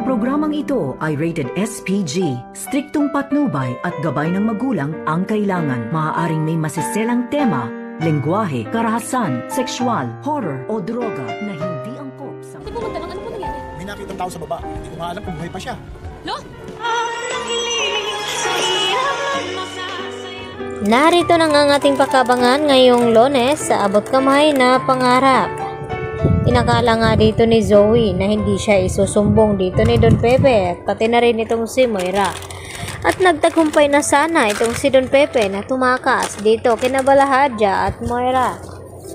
Ang programang ito ay rated SPG. Striktong patnubay at gabay ng magulang ang kailangan. Maaaring may masiselang tema, lengguwahe, karahasan, sexual, horror o droga na hindi angkop sa... Di ba magtanong, ano po nangyari? May nakitang tao sa baba. Hindi ko nga alam kung buhay pa siya. Lo? Narito na nga ang ating pakabangan ngayong Lunes sa abot kamay na pangarap. Inakala nga dito ni Zoe na hindi siya isusumbong dito ni Don Pepe, pati na rin itong si Moira. At nagtagumpay na sana itong si Don Pepe na tumakas dito kina Balahadja at Moira.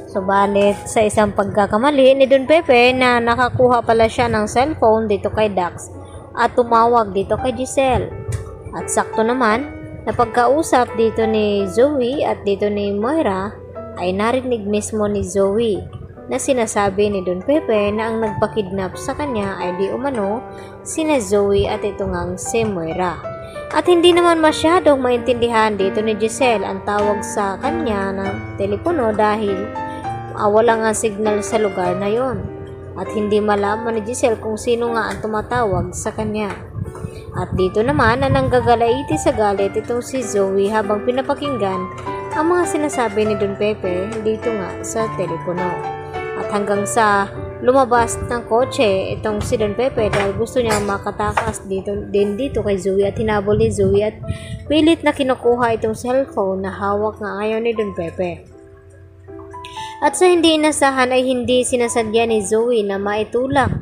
Subalit sa isang pagkakamali ni Don Pepe na nakakuha pala siya ng cellphone dito kay Dax at tumawag dito kay Giselle. At sakto naman na pagkausap dito ni Zoe at dito ni Moira ay narinig mismo ni Zoe na sinasabi ni Don Pepe na ang nagpakidnap sa kanya ay di umano sina Zoe at ito ngang si Moira. At hindi naman masyadong maintindihan dito ni Giselle ang tawag sa kanya ng telepono dahil wala nga signal sa lugar na yon. At hindi malaman ni Giselle kung sino nga ang tumatawag sa kanya. At dito naman na nanggagalaiti sa galit itong si Zoe habang pinapakinggan ang mga sinasabi ni Don Pepe dito nga sa telepono. At hanggang sa lumabas ng kotse itong si Don Pepe dahil gusto niya makatakas dito kay Zoe at hinabol ni Zoe at pilit na kinukuha itong cellphone na hawak nga ngayon ni Don Pepe. At sa hindi inasahan ay hindi sinasadya ni Zoe na maitulak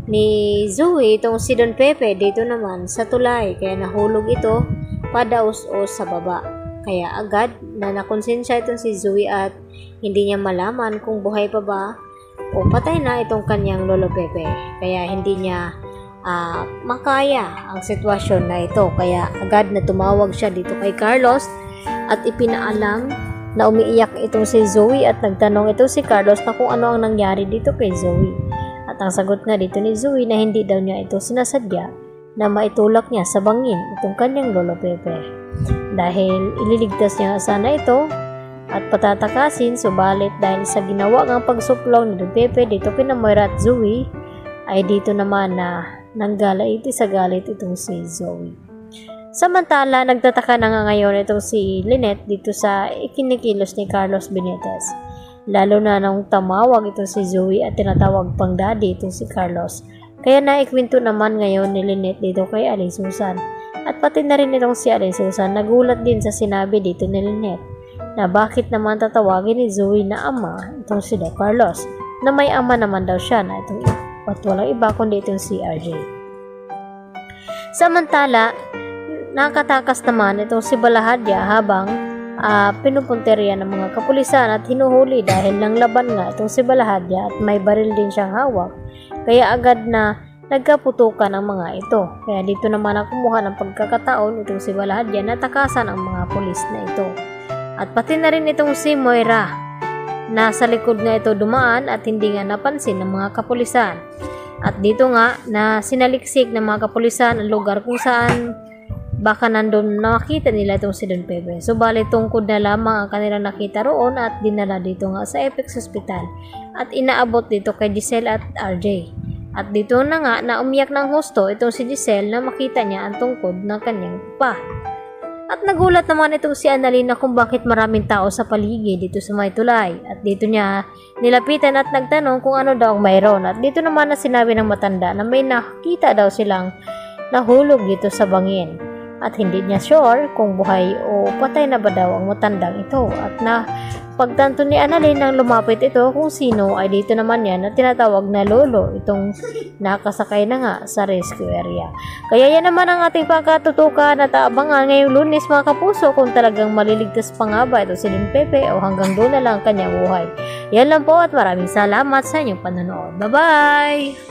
ni Zoe itong si Don Pepe dito naman sa tulay kaya nahulog ito padaos-os sa baba. Kaya agad na nakonsensya itong si Zoe at hindi niya malaman kung buhay pa ba o patay na itong kanyang Lolo Pepe. Kaya hindi niya makaya ang sitwasyon na ito. Kaya agad na tumawag siya dito kay Carlos at ipinaalam na umiiyak itong si Zoe at nagtanong itong si Carlos na kung ano ang nangyari dito kay Zoe. At ang sagot nga dito ni Zoe na hindi daw niya ito sinasadya na maitulak niya sa bangin itong kanyang Lolo Pepe. Dahil ililigtas niya sana ito at patatakasin, subalit dahil sa ginawa ng pagsuplaw ni Don Pepe dito kina Moira at Zoe ay dito naman na nanggalaiti sa galit itong si Zoe. Samantala, nagtataka na nga ngayon itong si Lynette dito sa ikinikilos ni Carlos Benitez. Lalo na nung tamawag itong si Zoe at tinatawag pang daddy itong si Carlos. Kaya naikwento naman ngayon ni Lynette dito kay Aling Susan. At pati na rin itong si Aling Susan nagulat din sa sinabi dito ni Lynette na bakit naman tatawagin ni Zoe na ama itong si Don Carlos na may ama naman daw siya na itong at walang iba kundi itong si RJ. Samantala, nakatakas naman itong si Balahadja habang pinupunteriya ng mga kapulisan at hinuhuli dahil lang laban nga itong si Balahadja at may baril din siyang hawak. Kaya agad na nagkaputukan ang mga ito. Kaya dito naman ang kumuha ng pagkakataon itong si Balahadja na takasan ang mga pulis na ito. At pati na rin itong si Moira. Nasa likod nga ito dumaan at hindi nga napansin ng mga kapulisan. At dito nga na sinaliksik ng mga kapulisan ang lugar kung saan baka nandun nakita nila itong si Don Pepe. Subalit tungkod na lamang ang kanilang nakita roon at dinala dito nga sa Apex Hospital at inaabot dito kay Giselle at RJ. At dito na nga na umiyak ng husto itong si Giselle na makita niya ang tungkod ng kanyang pa. At nagulat naman itong si Annalena kung bakit maraming tao sa paligid dito sa may tulay. At dito niya nilapitan at nagtanong kung ano daw ang mayroon. At dito naman na sinabi ng matanda na may nakita daw silang nahulog dito sa bangin. At hindi niya sure kung buhay o patay na ba daw ang matandang ito. At na pagtanto ni Annalena nang lumapit ito kung sino ay dito naman yan na tinatawag na lolo itong nakasakay na nga sa rescue area. Kaya yan naman ang ating pagkatutukan at abangan ngayong Lunes mga kapuso kung talagang maliligtas pa nga ba ito si Don Pepe o hanggang doon na lang kanyang buhay. Yan lang po at maraming salamat sa inyong panonood. Bye-bye!